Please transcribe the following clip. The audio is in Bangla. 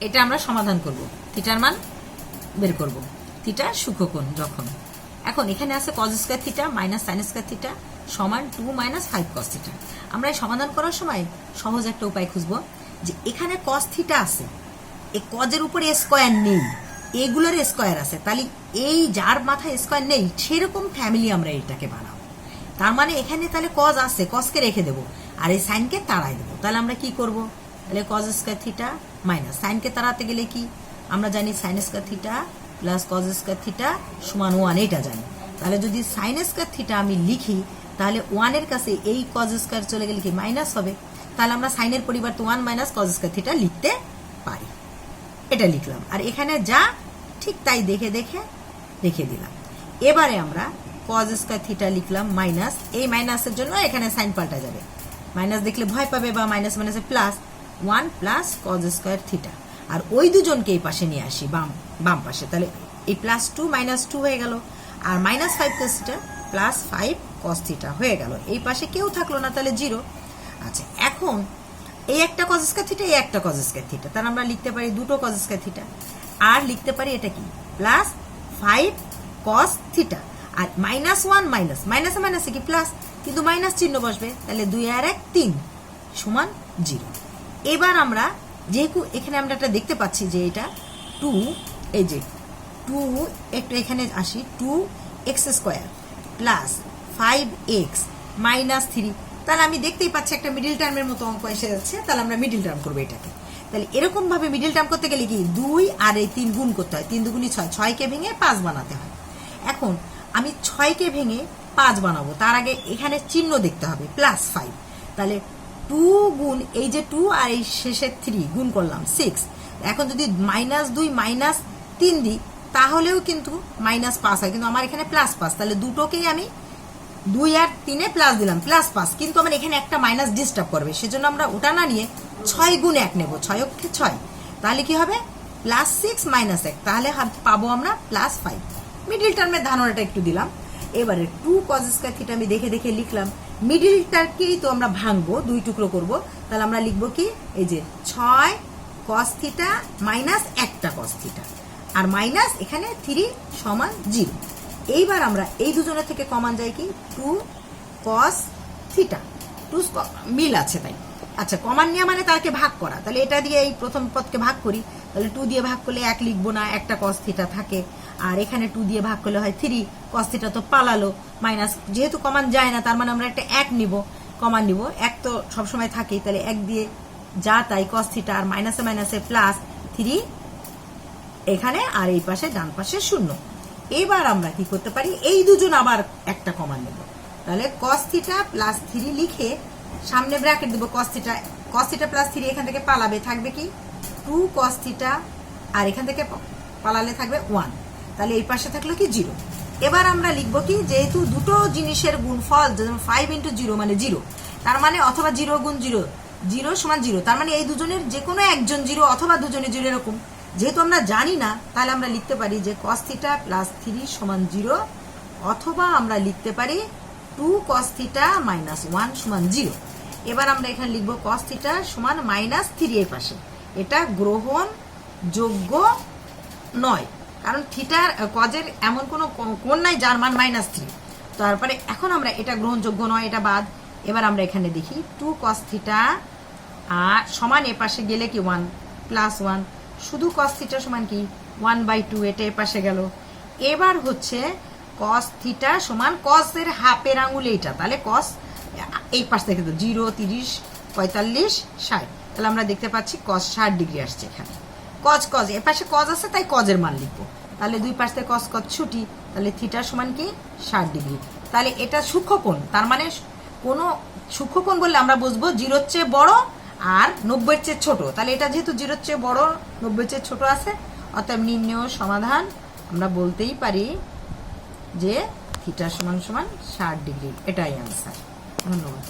এটা আমরা সমাধান করব, থিটার মান বের করব, থিটা সূক্ষ্মকোণ যখন। এখন এখানে আছে cos square theta minus sin square theta সমান 2 মাইনাস 5 cos থিটা। আমরা এই সমাধান করার সময় সহজ একটা উপায় খুঁজবো, যে এখানে cos থিটা আছে, এই কজের উপরে স্কয়ার নেই, এগুলোর স্কয়ার আছে, তাহলে এই যার মাথায় স্কয়ার নেই সেরকম ফ্যামিলি আমরা এটাকে বানাবো। তার মানে এখানে তাহলে cos আছে, cosকে রেখে দেবো আর এই সাইনকে তাড়াই দেবো। তাহলে আমরা কি করব, তাহলে cos স্কয়ার থিটা মাইনাস সাইনকে তাড়াতে গেলে কি আমরা জানি sin square theta plus cos square theta সমান 1, এটা জানি। তাহলে যদি sin স্কয়ার থিটা আমি লিখি তাহলে 1 এর কাছে এই cos স্কয়ার চলে গেলে কি মাইনাস হবে, তাহলে আমরা সাইনের পরিবর্তে 1 মাইনাস cos স্কয়ার থিটা লিখতে পারি। এটা লিখলাম, আর এখানে যা ঠিক তাই দেখে দেখে রেখে দিলাম। এবারে আমরা cos স্কয়ার থিটা লিখলাম মাইনাস, এই মাইনাসের জন্য এখানে সাইন পাল্টা যাবে, মাইনাস দেখলে ভয় পাবে বা মাইনাস মাইনাসে plus 1 plus cos square theta, আর ওই দুজনকে এই পাশে নিয়ে আসি বাম পাশে, তাহলে এই প্লাস 2 মাইনাস 2 হয়ে গেল, আর minus 5 cos theta plus 5 cos theta হয়ে গেল। এই পাশে কেউ থাকলো না, তাহলে 0। আচ্ছা, এখন এই একটা cos স্কয়ার থিটা, এই একটা cos স্কয়ার থিটা, তাহলে আমরা লিখতে পারি দুটো cos স্কয়ার থিটা, আর লিখতে পারি এটা কি প্লাস 5 cos থিটা, আর মাইনাস 1 মাইনাস মাইনাসে মাইনাসে কি প্লাস, কিন্তু মাইনাস চিহ্ন বসবে, তাহলে 2 আর 1 3 সমান 0। এবার আমরা যেহেতু এখানে আমরা একটা দেখতে পাচ্ছি যে এটা 2, এই যে 2 একটু এখানে আসি, 2x square plus 5x minus 3, তাহলে আমি দেখতেই পাচ্ছি একটা মিডিল টার্মের মতো অঙ্ক এসে যাচ্ছে, তাহলে আমরা মিডিল টার্ম করবো এটাকে। তাহলে এরকম ভাবে মিডিল টার্ম করতে গেলে কি 2 আর এই 3 গুণ করতে হয়, 3 দুগুণী 6, 6কে ভেঙে 5 বানাতে হয়। এখন আমি 6কে ভেঙে 5 বানাবো, তার আগে এখানে চিহ্ন দেখতে হবে প্লাস 5, তাহলে 2 গুণ এই যে 2 আর এই শেষে 3 গুণ করলাম 6, এখন যদি মাইনাস 2 মাইনাস 3 দিই তাহলেও কিন্তু মাইনাস 5 হয়, কিন্তু আমার এখানে প্লাস 5, তাহলে দুটোকেই আমি 2 আর 3 প্লাস দিলাম প্লাস 5, কিন্তু আমার এখানে একটা মাইনাস ডিস্টার্ব করবে, সেজন্য আমরা ওটা না নিয়ে 6 গুণ 1 নেব, 6 অক্ষে 6, তাহলে কি হবে প্লাস 6 মাইনাস 1, তাহলে পাবো আমরা প্লাস 5। মিডিল টার্মের ধারণাটা একটু দিলাম। এবারে 2 cos স্কয়ার থিটা আমি দেখে দেখে লিখলাম, মিডিলটাকেই তো আমরা ভাঙবো, 2 টুকরো করব, তাহলে আমরা লিখবো কি এই যে 6 cos থিটা মাইনাস একটা cos থিটা, আর মাইনাস এখানে 3 সমান 0। এইবার আমরা এই দুজনের থেকে কমান যায় কি 2 cos থিটা, 2 মিল আছে তাই। আচ্ছা, কমান নেওয়া মানে তাকে ভাগ করা, তাহলে এটা দিয়ে এই প্রথম পদকে ভাগ করি, তাহলে 2 দিয়ে ভাগ করলে 1 লিখবো না, একটা cos থিটা থাকে, আর এখানে 2 দিয়ে ভাগ করলে হয় 3, cos থিটা তো পালালো, মাইনাস যেহেতু কমান যায় না তার মানে আমরা একটা 1 নিব, কমান নিব, 1 তো সবসময় থাকেই, তাহলে 1 দিয়ে যা তাই cos থিটা, আর মাইনাসে মাইনাসে প্লাস 3 এখানে, আর এই পাশে ডান পাশে 0। এবার আমরা কি করতে পারি, এই দুজন আবার একটা কমান নেব, তাহলে cos থিটা প্লাস 3 লিখে সামনে ব্র্যাকেট দেব, cos থিটা প্লাস 3 এখান থেকে পালাবে, থাকবে কি 2 cos থিটা, আর এখান থেকে পালালে থাকবে 1, তাহলে এই পাশে থাকলো কি 0। এবার আমরা লিখবো কি, যেহেতু দুটো জিনিসের গুণফল 5 ইন্টু 0 মানে 0, তার মানে অথবা 0 গুণ 0, 0 সমান 0, তার মানে এই দুজনের যে কোনো একজন 0 অথবা দুজনে 0 এরকম, যেহেতু আমরা জানি না তাহলে আমরা লিখতে পারি যে cos থিটা প্লাস 3 সমান 0, অথবা আমরা লিখতে পারি 2 cos থিটা মাইনাস 1 সমান 0। এবার আমরা এখানে লিখবো cos থিটা সমান মাইনাস 3 এর পাশে, এটা গ্রহণযোগ্য নয়, কারণ থিটার কজের এমন কোনো কোণ নাই যার মান মাইনাস 3, তারপরে এখন আমরা এটা গ্রহণযোগ্য নয়, এটা বাদ। এবার আমরা এখানে দেখি 2 cos থিটা আর সমান এ পাশে গেলে কি 1 প্লাস 1, শুধু cos থিটা সমান কি 1/2, এটা এ পাশে গেল। এবার হচ্ছে cos থিটা সমান cos এর হাফের আঙুল এইটা, তাহলে cos এই পাশ থেকে তো 0 30 45 60, তাহলে আমরা দেখতে পাচ্ছি cos 60 ডিগ্রি আসছে এখানে। cos এর পাশে cos আছে তাই cos এর মান লিখবো, তাহলে দুই পাশ থেকে cos ছুটি, তাহলে থিটা সমান কি 60 ডিগ্রি। তাহলে এটা সূক্ষ্মকোণ, তার মানে কোনো সূক্ষ্মকোণ বললে আমরা বুঝবো 0-র চেয়ে বড় আর 90-এর চেয়ে ছোট, তাহলে এটা যেহেতু 0-র চেয়ে বড় 90-এর চেয়ে ছোট আছে, অতএব নির্ণেয় সমাধান আমরা বলতেই পারি যে থিটা সমান সমান 60 ডিগ্রি, এটাই আনসার। ধন্যবাদ।